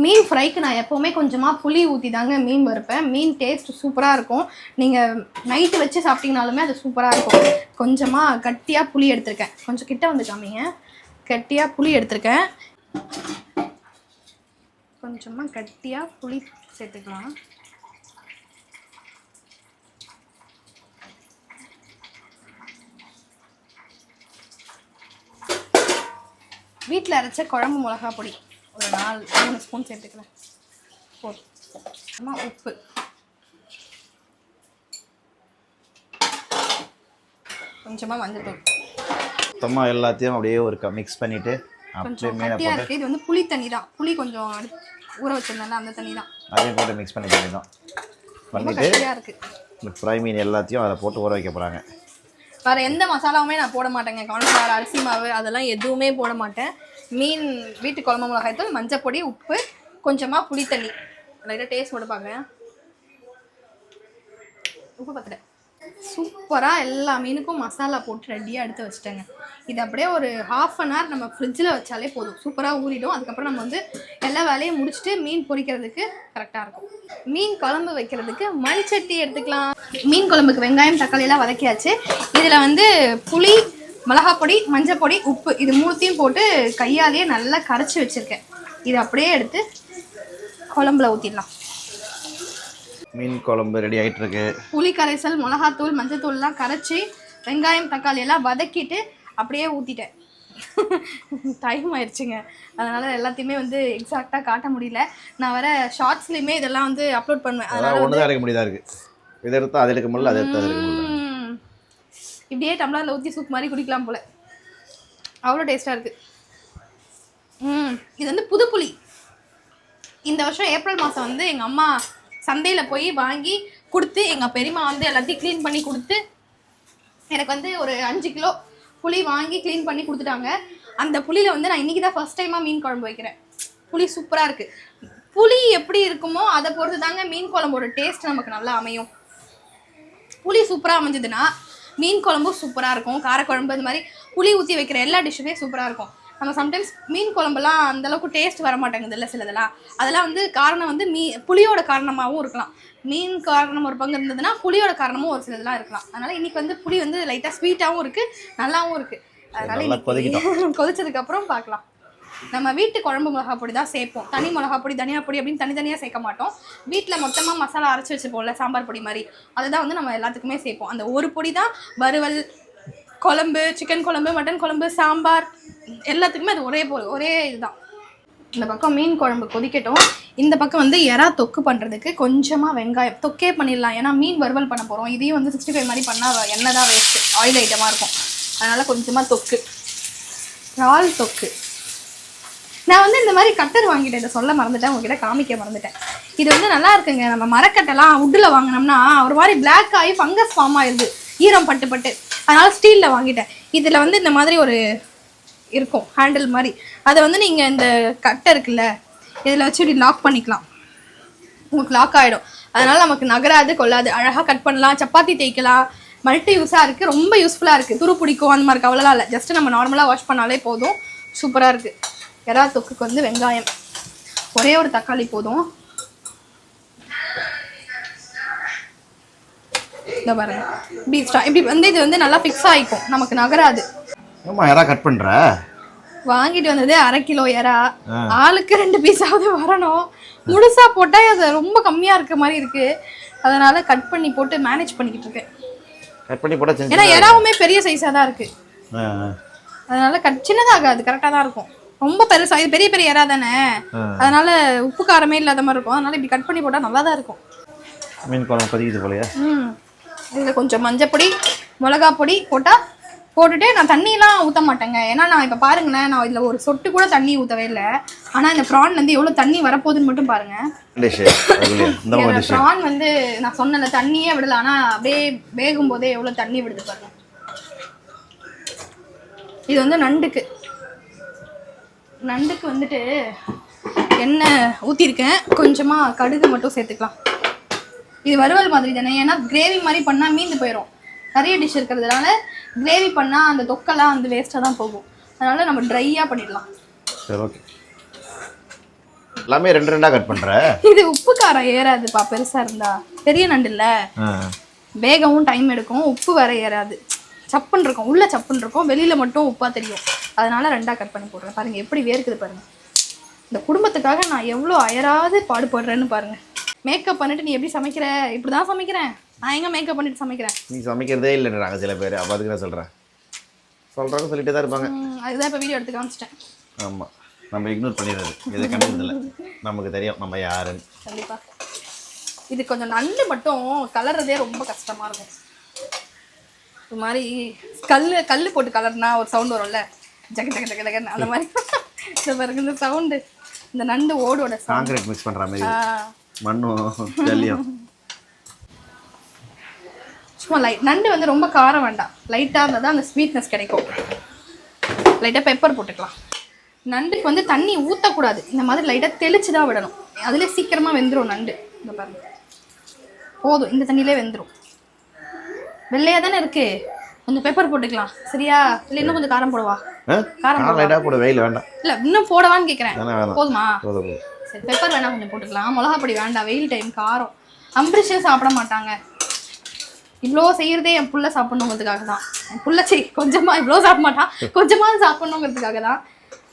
மீன் ஃப்ரைக்கு நான் எப்போவுமே கொஞ்சமாக புளி ஊற்றி தாங்க மீன் வறுப்பேன். மீன் டேஸ்ட் சூப்பராக இருக்கும். நீங்கள் நைட்டு வச்சு சாப்பிட்டீங்கனாலுமே அது சூப்பராக இருக்கும். கொஞ்சமாக கட்டியாக புளி எடுத்திருக்கேன். கொஞ்சம் கிட்ட வந்து காமிங்க. கட்டியாக புளி எடுத்திருக்கேன். கொஞ்சமாக கட்டியாக புளி சேர்த்துக்கலாம். வீட்டில் அரைச்ச குழம்பு மிளகா பொடி ஒரு 4-3 ஸ்பூன் சேர்த்துக்கிறேன். போதும். உப்பு, கொஞ்சமாக மஞ்சள், மொத்தமாக எல்லாத்தையும் அப்படியே ஒரு மிக்ஸ் பண்ணிவிட்டு கொஞ்சம் கட்டியாக இருக்குது. இது வந்து புளி தண்ணி தான். புளி கொஞ்சம் ஊற வச்சிருந்தால அந்த தண்ணி தான். அதையும் போட்டு மிக்ஸ் பண்ணி தான் பண்ணிவிட்டு இந்த ஃப்ரை மீன் எல்லாத்தையும் அதில் போட்டு ஊற வைக்க போகிறாங்க. வேறு எந்த மசாலாவுமே நான் போட மாட்டேங்க. கார்ன்ஃப்ளவர், அரிசி மாவு அதெல்லாம் எதுவுமே போட மாட்டேன். மீன் வீட்டு குழம்பு மிளகாய்த்தூள், மஞ்சள் பொடி, உப்பு, கொஞ்சமாக புளி தண்ணி. லைட்டாக டேஸ்ட் போட்டு பார்க்குறேன். உப்பு பத்தல. சூப்பராக எல்லா மீனுக்கும் மசாலா போட்டு ரெடியாக எடுத்து வச்சுட்டேங்க. இது அப்படியே ஒரு 1/2 அன் ஹவர் நம்ம ஃப்ரிட்ஜில் வச்சாலே போதும். சூப்பராக ஊறிடும். அதுக்கப்புறம் நம்ம வந்து எல்லா வேலையும் முடிச்சுட்டு மீன் பொரிக்கிறதுக்கு கரெக்டாக இருக்கும். மீன் குழம்பு வைக்கிறதுக்கு மண் சட்டி எடுத்துக்கலாம். மீன் குழம்புக்கு வெங்காயம் தக்காளியெல்லாம் வதக்கியாச்சு. இதில் வந்து புளி, மிளகாப்பொடி, மஞ்சள் பொடி, உப்பு இது 3த்தையும் போட்டு கையாலேயே நல்லா கரைச்சி வச்சுருக்கேன். இதை அப்படியே எடுத்து குழம்புல ஊற்றிடலாம். மீன் குழம்பு ரெடி ஆகிட்டு இருக்கு. புளி கரைசல், மிளகாத்தூள், மஞ்சள் தூள்லாம் கரைச்சி வெங்காயம் தக்காளி எல்லாம் வதக்கிட்டு அப்படியே ஊற்றிட்டேன். டைம் ஆயிடுச்சுங்க. அதனால் எல்லாத்தையுமே வந்து எக்ஸாக்டாக காட்ட முடியல. நான் வர ஷார்ட்ஸ்லேயுமே இதெல்லாம் வந்து அப்லோட் பண்ணுவேன். அதனால் ஒன்று தான் எடுக்க முடியதா இருக்குது. இதை எடுத்தால் அதை எடுக்க முடியல, அதை எடுத்தால் அதை எடுக்க முடியல. இப்படியே டம்ளரில் ஊற்றி சூப் மாதிரி குடிக்கலாம் போல். அவ்வளோ டேஸ்ட்டாக இருக்குது. இது வந்து புது புளி. இந்த வருஷம் ஏப்ரல் மாதம் வந்து எங்கள் அம்மா சந்தையில் போய் வாங்கி கொடுத்து, எங்கள் பெரியம்மா வந்து எல்லாத்தையும் க்ளீன் பண்ணி கொடுத்து, எனக்கு வந்து ஒரு 5 கிலோ புளி வாங்கி க்ளீன் பண்ணி கொடுத்துட்டாங்க. அந்த புளியில் வந்து நான் இன்றைக்கி தான் ஃபர்ஸ்ட் டைமாக மீன் குழம்பு வைக்கிறேன். புளி சூப்பராக இருக்குது. புளி எப்படி இருக்குமோ அதை பொறுத்து தாங்க மீன் குழம்போட டேஸ்ட் நமக்கு நல்லா அமையும். புளி சூப்பராக அமைஞ்சதுன்னா மீன் குழம்பும் சூப்பராக இருக்கும். காரக்குழம்பு இந்த மாதிரி புளி ஊற்றி வைக்கிற எல்லா டிஷ்ஷுமே சூப்பராக இருக்கும். நம்ம சம்டைம்ஸ் மீன் குழம்புலாம் அந்தளவுக்கு டேஸ்ட் வர மாட்டேங்குது இல்லை சிலதெல்லாம். அதெல்லாம் வந்து காரணம் வந்து புளியோட காரணமாகவும் இருக்கலாம். மீன் காரணம் ஒரு பங்கு இருந்ததுன்னா புளியோட காரணமும் ஒரு சிலதெல்லாம் இருக்கலாம். அதனால் இன்றைக்கி வந்து புளி வந்து லைட்டாக ஸ்வீட்டாகவும் இருக்குது, நல்லாவும் இருக்குது. அதனால் கொதிச்சதுக்கப்புறம் பார்க்கலாம். நம்ம வீட்டு குழம்பு மிளகா பொடி தான் சேர்ப்போம். தனி மிளகா பொடி, தனியா பொடி அப்படின்னு தனித்தனியாக சேர்க்க மாட்டோம். வீட்டில் மொத்தமாக மசாலா அரைச்சி வச்சுப்போம்ல, சாம்பார் பொடி மாதிரி, அதுதான் வந்து நம்ம எல்லாத்துக்குமே சேர்ப்போம். அந்த ஒரு பொடி தான் வறுவல், குழம்பு, சிக்கன் குழம்பு, மட்டன் குழம்பு, சாம்பார் எல்லாத்துக்குமே அது ஒரே இதுதான். இந்த பக்கம் மீன் குழம்பு கொதிக்கட்டும். இந்த பக்கம் வந்து எறா தொக்கு பண்ணுறதுக்கு கொஞ்சமாக வெங்காயம் தொக்கே பண்ணிடலாம். ஏன்னா மீன் வறுவல் பண்ண போகிறோம். இதையும் வந்து 65 மாதிரி பண்ணால் எண்ணெய் தான் வேஸ்ட்டு, ஆயில் ஐட்டமாக இருக்கும். அதனால் கொஞ்சமாக தொக்கு, இறால் தொக்கு. நான் வந்து இந்த மாதிரி கட்டர் வாங்கிட்டேன். இதை சொல்ல மறந்துட்டேன், உங்ககிட்ட காமிக்க மறந்துட்டேன். இது வந்து நல்லா இருக்குங்க. நம்ம மரக்கட்டெல்லாம் உட்டில் வாங்கினோம்னா ஒரு மாதிரி பிளாக் ஆகி ஃபங்கஸ் ஃபார்ம் ஆயிடுது, ஈரம் பட்டு. அதனால் ஸ்டீலில் வாங்கிட்டேன். இதில் வந்து இந்த மாதிரி ஒரு இருக்கும் ஹேண்டில் மாதிரி. அதை வந்து நீங்கள் இந்த கட்டை இருக்குல்ல, இதில் வச்சு இப்படி லாக் பண்ணிக்கலாம். உங்களுக்கு லாக் ஆகிடும். அதனால் நமக்கு நகராது கொள்ளாது. அழகாக கட் பண்ணலாம், சப்பாத்தி தேய்க்கலாம். மல்டி யூஸாக இருக்குது, ரொம்ப யூஸ்ஃபுல்லாக இருக்குது. துரு பிடிக்கும் அந்த மாதிரி கவலைலாம் இல்லை. ஜஸ்ட்டு நம்ம நார்மலாக வாஷ் பண்ணாலே போதும். சூப்பராக இருக்குது. எறா தொக்குக்கு வந்து வெங்காயம், ஒரே ஒரு தக்காளி போதும். இந்த பாருங்க, இப்படி வந்து இது வந்து நல்லா ஃபிக்ஸ் ஆகிக்கும், நமக்கு நகராது. எறா கட் பண்ணுற வாங்கிட்டு வந்தது 1/2 கிலோ எறா. ஆளுக்கு 2 பீஸாவது வரணும். முழுசா போட்டால் அது ரொம்ப கம்மியாக இருக்க மாதிரி இருக்குது. அதனால கட் பண்ணி போட்டு மேனேஜ் பண்ணிக்கிட்டு இருக்கேன். கட் பண்ணி போட்டால் ஏன்னா எறாவுமே பெரிய சைஸாக தான் இருக்குது. அதனால சின்னதாகாது, கரெக்டாக தான் இருக்கும். ரொம்ப பெருசா, இது பெரிய பெரிய எறா தானே, அதனால உப்பு காரமே இல்லாத மாதிரி இருக்கும். அதனால இப்படி கட் பண்ணி போட்டால் நல்லா தான் இருக்கும். மீன் குழம்பு கொதிக்குது போலயே. இதில் கொஞ்சம் மஞ்சள் பொடி, மிளகா பொடி போட்டால் போட்டுட்டு நான் தண்ணியெலாம் ஊற்ற மாட்டேங்க. ஏன்னா நான் இப்போ பாருங்களேன், நான் இதில் ஒரு சொட்டு கூட தண்ணி ஊற்றவே இல்லை. ஆனால் இந்த ப்ரான்லேருந்து எவ்வளோ தண்ணி வரப்போகுதுன்னு மட்டும் பாருங்கள். ப்ரான் வந்து நான் சொன்னல தண்ணியே விடல, ஆனால் அப்படியே வேகும் போதே எவ்வளோ தண்ணி விடுது பாருங்க. இது வந்து நண்டுக்கு வந்துட்டு எண்ணெய் ஊற்றிருக்கேன், கொஞ்சமாக கடுகு மட்டும் சேர்த்துக்கலாம். இது வறுவல் மாதிரி தானே, ஏன்னா கிரேவி மாதிரி பண்ணால் மீந்து போயிடும். நிறைய டிஷ் இருக்கிறதுனால கிரேவி பண்ணால் அந்த தொக்கெல்லாம் வந்து வேஸ்ட்டாக தான் போகும். அதனால நம்ம ட்ரையாக பண்ணிடலாம். சரி ஓகே. எல்லாமே ரெண்டு ரெண்டாக கட் பண்ணுற. இது உப்பு காரம் ஏறாதுப்பா பெருசாக இருந்தா. பெரிய நண்டு இல்லை, வேகவும் டைம் எடுக்கும், உப்பு வேற ஏறாது. சப்புன்னு இருக்கும், உள்ள சப்புன்னு இருக்கும், வெளியில் மட்டும் உப்பாக தெரியும். அதனால ரெண்டாக கட் பண்ணி போடுறேன். பாருங்கள் எப்படி வேர்க்குது பாருங்கள். இந்த குடும்பத்துக்காக நான் எவ்வளோ அயராது பாடுபடுறேன்னு பாருங்கள். மேக்கப் பண்ணிட்டு நீ எப்படி சமைக்கிற? இப்படி தான் சமைக்கிறேன் நான். எங்கே மேக்கப் பண்ணிட்டு சமைக்கிறேன்? நீ சமைக்கிறதே இல்லைன்றாங்க சில பேர். அப்போ அதுக்கு நான் சொல்கிறாங்க சொல்லிட்டே தான் இருப்பாங்க. அதுதான் இப்போ வீடியோ எடுத்து காமிச்சிட்டேன். ஆமாம், நம்ம இக்னோர் பண்ணிடுறது, எதை கண்டுறதில்ல. நமக்கு தெரியும் நம்ம யாருன்னு. கண்டிப்பாக. இது கொஞ்சம் நண்டு மட்டும் கலர்றதே ரொம்ப கஷ்டமாக இருக்கும். இது மாதிரி கல் போட்டு கலர்னா ஒரு சவுண்ட் வரும்ல, ஜக ஜக ஜக ஜகன்னு, அந்த மாதிரி. இந்த பாருங்க இந்த சவுண்டு, இந்த நண்டு ஓடோட கான்கிரீட் மிக்ஸ் பண்ணுற மாதிரி, மண்ணும் ஜல்லியும். சும்மா நண்டு வந்து ரொம்ப காரம் வேண்டாம், லைட்டாக இருந்தால் தான் அந்த ஸ்வீட்னஸ் கிடைக்கும். லைட்டாக பெப்பர் போட்டுக்கலாம். நண்டுக்கு வந்து தண்ணி ஊற்றக்கூடாது, இந்த மாதிரி லைட்டாக தெளிச்சு தான் விடணும். அதிலே சீக்கிரமாக வெந்துடும் நண்டு. இந்த பாருங்க போதும், இந்த தண்ணியிலே வெந்துடும். வெள்ளையாக தானே இருக்கு, கொஞ்சம் பெப்பர் போட்டுக்கலாம் சரியா? இல்லை இன்னும் கொஞ்சம் காரம் போடுவா? காரம் லைட்டாக போட, வெயில் வேண்டாம். இல்லை இன்னும் போடவான்னு கேட்குறேன். போதுமா? சரி பெப்பர் வேணா கொஞ்சம் போட்டுக்கலாம், மிளகா பொடி வேண்டாம், வெயில் டைம் காரம். அம்பரிஷே சாப்பிட மாட்டாங்க. இவ்வளோ செய்யறதே என் புள்ள சாப்பிடணுங்கிறதுக்காக தான். என் புள்ள கொஞ்சமாக இவ்வளோ சாப்பிட மாட்டான், கொஞ்சமாக சாப்பிடணுங்கிறதுக்காக தான்.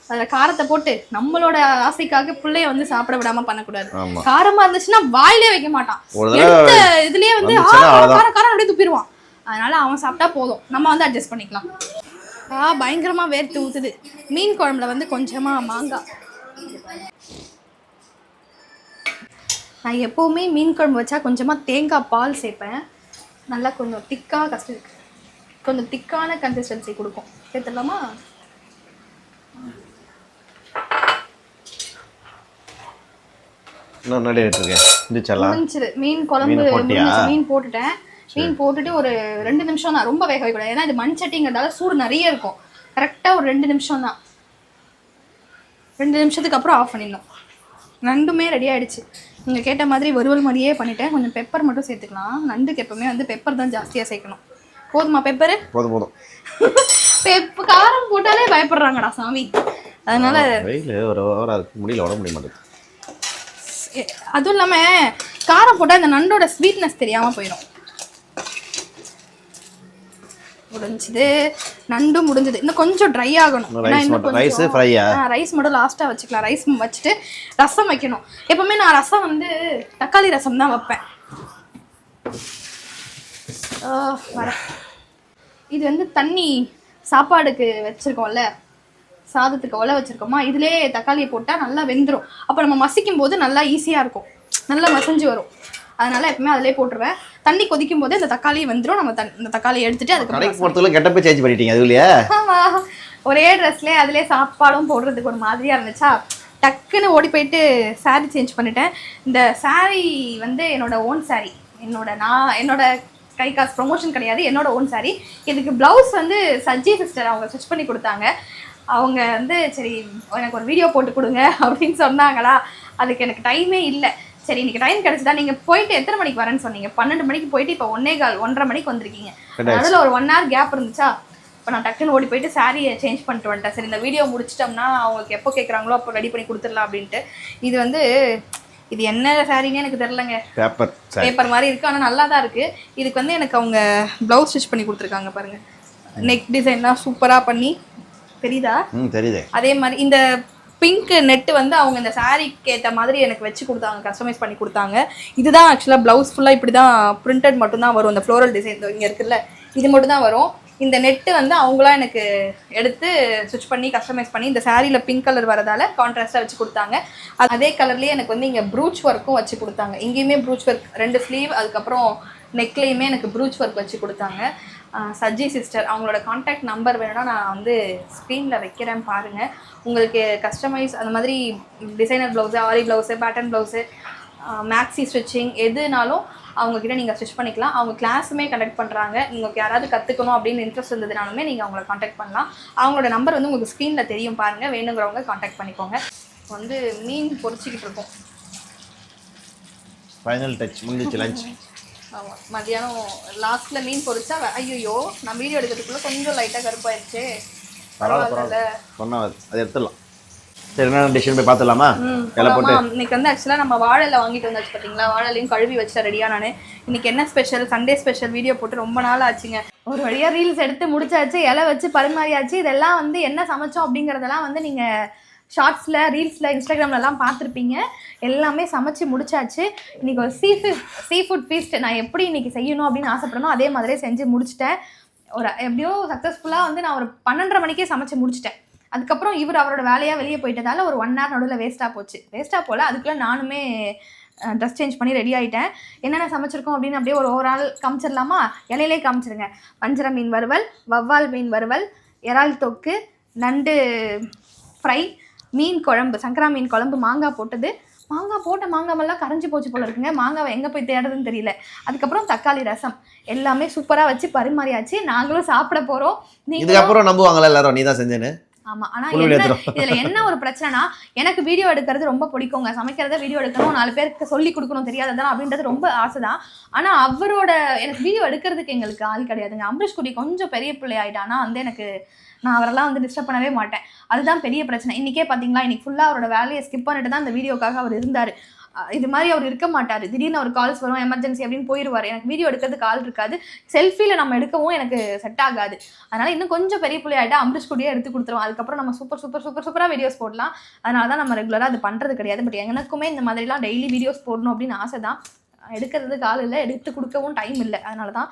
அதில் காரத்தை போட்டு நம்மளோட ஆசைக்காக பிள்ளைய வந்து சாப்பிட விடாம பண்ணக்கூடாது. காரமா இருந்துச்சுன்னா வாயிலே வைக்க மாட்டான், எடுத்த இதுலயே வந்து காரம் காரம் அப்படியே துப்பிடுவான். அதனால அவன் சாப்பிட்டா போதும், நம்ம வந்து அட்ஜஸ்ட் பண்ணிக்கலாம். பயங்கரமா வேர்த்து ஊத்துது. மீன் குழம்புல வந்து கொஞ்சமா மாங்காய். நான் எப்பவுமே மீன் குழம்பு வச்சா கொஞ்சமா தேங்காய் பால் சேர்ப்பேன். நல்லா கொஞ்சம் கொஞ்சம் திக்கான கன்சிஸ்டன்சி கொடுக்கும். சேர்த்துடலாமா? மீன் குழம்பு மீன் போட்டுட்டேன். மீன் போட்டுட்டு ஒரு 2 நிமிஷம் தான், ரொம்ப வேக வைக்கூடாது. ஏன்னா இது மண் சட்டிங்கிறதால சூடு நிறைய இருக்கும். கரெக்டாக ஒரு 2 நிமிஷம் தான். 2 நிமிஷத்துக்கு அப்புறம் ஆஃப் பண்ணிடணும். நண்டுமே ரெடி ஆகிடுச்சு. நீங்கள் கேட்ட மாதிரி வறுவல் மாதிரியே பண்ணிட்டேன். கொஞ்சம் பெப்பர் மட்டும் சேர்த்துக்கலாம். நண்டுக்கு எப்பவுமே வந்து பெப்பர் தான் ஜாஸ்தியாக சேர்க்கணும். போதுமா பெப்பரு? போதும் போதும். காரம் போட்டாலே பயப்படுறாங்கடா சாமி. அதனால முடியல, உட முடிய மாட்டேங்குது. அதுவும் இல்லாமல் காரம் போட்டால் இந்த நண்டோட ஸ்வீட்னஸ் தெரியாமல் போயிடும். முடிஞ்சது, நண்டு முடிஞ்சது. இன்னும் கொஞ்சம் ட்ரை ஆகணும். ரைஸ் மட்டும் லாஸ்ட்டாக வச்சுக்கலாம். ரைஸ் வச்சுட்டு ரசம் வைக்கணும். எப்பவுமே நான் ரசம் வந்து தக்காளி ரசம் தான் வைப்பேன். இது வந்து தண்ணி சாப்பாடுக்கு வச்சுருக்கோம்ல, சாதத்துக்கு ஒலை வச்சுருக்கோமா, இதிலே தக்காளியை போட்டால் நல்லா வெந்துடும். அப்போ நம்ம மசிக்கும் போது நல்லா ஈஸியாக இருக்கும், நல்லா மசிஞ்சு வரும். அதனால எப்பவுமே அதிலே போட்டுருவேன். தண்ணி கொதிக்கும் போது இந்த தக்காளியை வந்துடும். நம்ம இந்த தக்காளியை எடுத்துட்டு அதுக்கு கெட்டப்ப சேஞ்ச் பண்ணிட்டீங்க அதுலயே. ஆமாம், ஒரே ட்ரெஸ்லேயே அதிலே சாப்பாடும் போடுறதுக்கு ஒரு மாதிரியாக இருந்துச்சா, டக்குன்னு ஓடி போயிட்டு சாரீ சேஞ்ச் பண்ணிட்டேன். இந்த சாரீ வந்து என்னோட ஓன் சாரீ, என்னோட கை காசு ப்ரொமோஷன் கிடையாது, என்னோட ஓன் சாரீ. இதுக்கு ப்ளவுஸ் வந்து சஜ்ஜி சிஸ்டர் அவங்க ஸ்டிச் பண்ணி கொடுத்தாங்க. அவங்க வந்து சரி எனக்கு ஒரு வீடியோ போட்டு கொடுங்க அப்படின்னு சொன்னாங்களா. அதுக்கு எனக்கு டைமே இல்லை. சரி இன்னைக்கு டைம் கிடைச்சதா. நீங்கள் போயிட்டு எத்தனை மணிக்கு வரேன்னு சொன்னீங்க? 12 மணிக்கு போயிட்டு இப்போ 1:15 மணிக்கு வந்திருக்கீங்க. அதில் ஒரு 1 hour கேப் இருந்துச்சா. இப்போ நான் டக்குன்னு ஓடி போயிட்டு சாரியை சேஞ்ச் பண்ணிட்டு வந்துட்டேன். சரி இந்த வீடியோ முடிச்சிட்டோம்னா அவங்களுக்கு எப்போ கேட்குறாங்களோ அப்போ ரெடி பண்ணி கொடுத்துடலாம் அப்படின்ட்டு. இது வந்து இது என்ன சாரின்னு எனக்கு தெரிலங்க, பேப்பர் மாதிரி இருக்குது, ஆனால் நல்லா தான் இருக்குது. இதுக்கு வந்து எனக்கு அவங்க ப்ளவுஸ் ஸ்டிச் பண்ணி கொடுத்துருக்காங்க பாருங்கள். நெக் டிசைன்லாம் சூப்பராக பண்ணி தெரியுதா? தெரியுது. அதே மாதிரி இந்த பிங்க் நெட்டு வந்து அவங்க இந்த சாரீக்கு ஏற்ற மாதிரி எனக்கு வச்சு கொடுத்தாங்க, கஸ்டமைஸ் பண்ணி கொடுத்தாங்க. இதுதான் ஆக்சுவலாக ப்ளவுஸ் ஃபுல்லாக இப்படி தான் பிரிண்டட் மட்டும்தான் வரும். இந்த ஃப்ளோரல் டிசைன் இங்கே இருக்குல்ல, இது மட்டும் தான் வரும். இந்த நெட்டு வந்து அவங்களாம் எனக்கு எடுத்து ஸ்டிச் பண்ணி கஸ்டமைஸ் பண்ணி இந்த சாரியில் பிங்க் கலர் வரதால கான்ட்ராஸ்ட்டாக வச்சு கொடுத்தாங்க. அதே கலர்லேயே எனக்கு வந்து இங்கே ப்ரூச் ஒர்க்கும் வச்சு கொடுத்தாங்க. இங்கேயுமே ப்ரூச் ஒர்க் 2 ஸ்லீவ், அதுக்கப்புறம் நெக்லேயுமே எனக்கு ப்ரூச் ஒர்க் வச்சு கொடுத்தாங்க. சஜ்ஜி சிஸ்டர். அவங்களோட காண்டாக்ட் நம்பர் வேணும்னா நான் வந்து ஸ்க்ரீனில் வைக்கிறேன் பாருங்கள். உங்களுக்கு கஸ்டமைஸ் அந்த மாதிரி designer blouse, aari blouse, pattern blouse, maxi stitching எதுனாலும் அவங்கக்கிட்ட நீங்கள் ஸ்டிச் பண்ணிக்கலாம். அவங்க கிளாஸுமே கண்டக்ட் பண்ணுறாங்க. உங்களுக்கு யாராவது கற்றுக்கணும் அப்படின்னு இன்ட்ரெஸ்ட் இருந்ததுனாலுமே நீங்கள் அவங்கள காண்டாக்ட் பண்ணலாம். அவங்களோட நம்பர் வந்து உங்களுக்கு ஸ்க்ரீனில் தெரியும் பாருங்கள். வேணுங்கிறவங்க காண்டாக்ட் பண்ணிக்கோங்க. வந்து மீன் பொரிச்சிக்கிட்டு இருக்கோம். ஃபைனல் டச் முடிஞ்சிச்சு லஞ்ச். ஆமாம், மதியானம் லாஸ்ட்டில் மீன் பொரிச்சா ஐயோ நான் வீடியோ எடுக்கிறதுக்குள்ளே கொஞ்சம் லைட்டாக கருப்பாயிருச்சு. பரவாயில்ல சொன்னால் அது எடுத்துடலாம். சரி, என்ன டிஷன் போய் பார்த்துடலாமா? இன்னைக்கு வந்து ஆக்சுவலாக நம்ம வாழையில வாங்கிட்டு வந்தாச்சு பார்த்தீங்களா. வாழையிலையும் கழுவி வச்சா ரெடியா. நான் இன்னைக்கு என்ன ஸ்பெஷல், சண்டே ஸ்பெஷல் வீடியோ போட்டு ரொம்ப நாள் ஆச்சுங்க. ஒரு வழியாக ரீல்ஸ் எடுத்து முடிச்சாச்சு, இலை வச்சு பரிமாறியாச்சு. இதெல்லாம் வந்து என்ன சமைச்சோம் அப்படிங்கிறதெல்லாம் வந்து நீங்கள் ஷார்ட்ஸில், ரீல்ஸில், இன்ஸ்டாகிராம்லலாம் பார்த்துருப்பீங்க. எல்லாமே சமைச்சு முடிச்சாச்சு. இன்றைக்கி ஒரு சீ ஃபுட் ஃபீஸ்ட் நான் எப்படி இன்றைக்கி செய்யணும் அப்படின்னு ஆசைப்படணும் அதே மாதிரியே செஞ்சு முடிச்சிட்டேன். ஒரு எப்படியோ சக்ஸஸ்ஃபுல்லாக வந்து நான் ஒரு 12:30 மணிக்கே சமைச்சு முடிச்சிட்டேன். அதுக்கப்புறம் இவர் அவரோட வேலையாக வெளியே போயிட்டதால ஒரு 1 hour நடுவில் வேஸ்ட்டாக போல. அதுக்குள்ளே நானுமே ட்ரெஸ் சேஞ்ச் பண்ணி ரெடி ஆகிட்டேன். என்னென்ன சமைச்சிருக்கோம் அப்படின்னு அப்படியே ஒரு ஓவரால் காமிச்சிடலாமா? இலையிலே காமிச்சிருங்க. வஞ்சர மீன் வறுவல், வவ்வால் மீன் வறுவல், இறால் தொக்கு, நண்டு ஃப்ரை, மீன் குழம்பு, சங்கரா மீன் குழம்பு, மாங்காய் போட்டது. மாங்காமெல்லாம் கரைஞ்சி போச்சு போல இருக்குங்க. மாங்காவை எங்கே போய் தேடுறதுன்னு தெரியல. அதுக்கப்புறம் தக்காளி ரசம் எல்லாமே சூப்பராக வச்சு பரிமாறியாச்சு. நாங்களும் சாப்பிட போகிறோம். இதுக்கப்புறம் நம்புவாங்களா எல்லாரும் நீ தான் செஞ்சேன்னு? ஆமா. ஆனா இதுல என்ன ஒரு பிரச்சனைனா, எனக்கு வீடியோ எடுக்கிறது ரொம்ப பிடிக்குங்க. சமைக்கிறத வீடியோ எடுக்கணும், 4 பேருக்கு சொல்லி கொடுக்கணும் தெரியாததான் அப்படின்றது ரொம்ப ஆசைதான். ஆனா அவரோட எனக்கு வீடியோ எடுக்கிறதுக்கு எங்களுக்கு ஆள் கிடையாதுங்க. அம்பரீஷ் குட்டி கொஞ்சம் பெரிய பிள்ளை ஆயிட்டானா வந்து எனக்கு நான் அவரெல்லாம் வந்து டிஸ்டர்ப் பண்ணவே மாட்டேன். அதுதான் பெரிய பிரச்சனை. இன்னைக்கே பாத்தீங்களா, இன்னைக்கு ஃபுல்லா அவரோட வேலையை ஸ்கிப் பண்ணிட்டு தான் இந்த வீடியோக்காக அவர் இருந்தாரு. இது மாதிரி அவர் இருக்க மாட்டார். திடீர்னு ஒரு கால்ஸ் வரும், எமர்ஜென்சி அப்படின்னு போயிடுவார். எனக்கு வீடியோ எடுக்கிறதுக்கு ஆள் இருக்காது. செல்ஃபியில் நம்ம எடுக்கவும் எனக்கு செட் ஆகாது. அதனால் இன்னும் கொஞ்சம் பெரிய பிள்ளை ஆகிட்டா அம்பரீஷ் கூடயே எடுத்து கொடுத்துருவோம். அதுக்கப்புறம் நம்ம சூப்பராக வீடியோஸ் போடலாம். அதனால தான் நம்ம ரெகுலராக அது பண்ணுறது கிடையாது. பட் எனக்குமே இந்த மாதிரிலாம் டெய்லி வீடியோஸ் போடணும் அப்படின்னு ஆசை தான். எடுக்கிறதுக்கு ஆள் இல்லை, எடுத்து கொடுக்கவும் டைம் இல்லை. அதனால தான்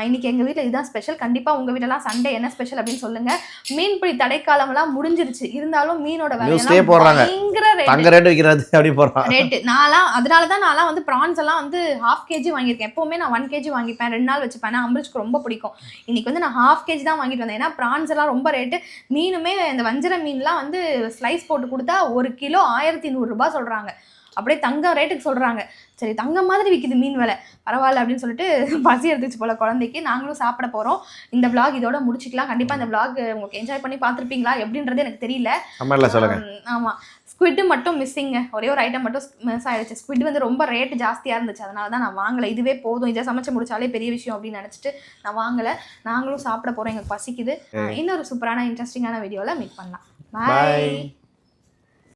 இன்றைக்கி எங்கள் வீட்டில் இதுதான் ஸ்பெஷல். கண்டிப்பாக உங்கள் வீட்டிலலாம் சண்டே என்ன ஸ்பெஷல் அப்படின்னு சொல்லுங்கள். மீன்பிடி தடைக்காலம்லாம் முடிஞ்சிருச்சு. இருந்தாலும் மீனோட விலையெல்லாம் பயங்கர ரேட்டு. அதனால தான் நான்லாம் வந்து ப்ரான்ஸ் எல்லாம் வந்து 1/2 kg வாங்கியிருக்கேன். எப்போவுமே நான் 1 kg வாங்கிப்பேன், 2 நாள் வச்சுப்பேன். அம்பரீஷ்க்கு ரொம்ப பிடிக்கும். இன்றைக்கி வந்து நான் 1/2 kg தான் வாங்கிட்டு வந்தேன். ஏன்னா ப்ரான்ஸ் எல்லாம் ரொம்ப ரேட்டு. மீனுமே இந்த வஞ்சர மீன்லாம் வந்து ஸ்லைஸ் போட்டு கொடுத்தா 1 கிலோ 1100 ரூபாய் சொல்கிறாங்க. அப்படியே தங்கம் ரேட்டுக்கு சொல்கிறாங்க. சரி, தங்கம் மாதிரி விற்கிது மீன் விலை, பரவாயில்ல அப்படின்னு சொல்லிட்டு பசி எடுத்துச்சு போல குழந்தைக்கு. நாங்களும் சாப்பிட போகிறோம். இந்த vlog இதோட முடிச்சுக்கலாம். கண்டிப்பாக இந்த vlog உங்களுக்கு என்ஜாய் பண்ணி பார்த்துருப்பீங்களா எப்படின்றது எனக்கு தெரியல. ஆமாம், ஸ்குவிட்டு மட்டும் மிஸ்ஸிங்க. ஒரே ஒரு ஐட்டம் மட்டும் மிஸ் ஆகிடுச்சு. ஸ்குவிட் வந்து ரொம்ப ரேட்டு ஜாஸ்தியாக இருந்துச்சு. அதனால தான் நான் வாங்கலை. இதுவே போதும், இதை சமைச்சு முடிச்சாலே பெரிய விஷயம் அப்படின்னு நினச்சிட்டு நான் வாங்கலை. நாங்களும் சாப்பிட போகிறோம், எங்களுக்கு பசிக்குது. இன்னொரு சூப்பரான இன்ட்ரெஸ்டிங்கான வீடியோவில் மீட் பண்ணலாம். பாய்.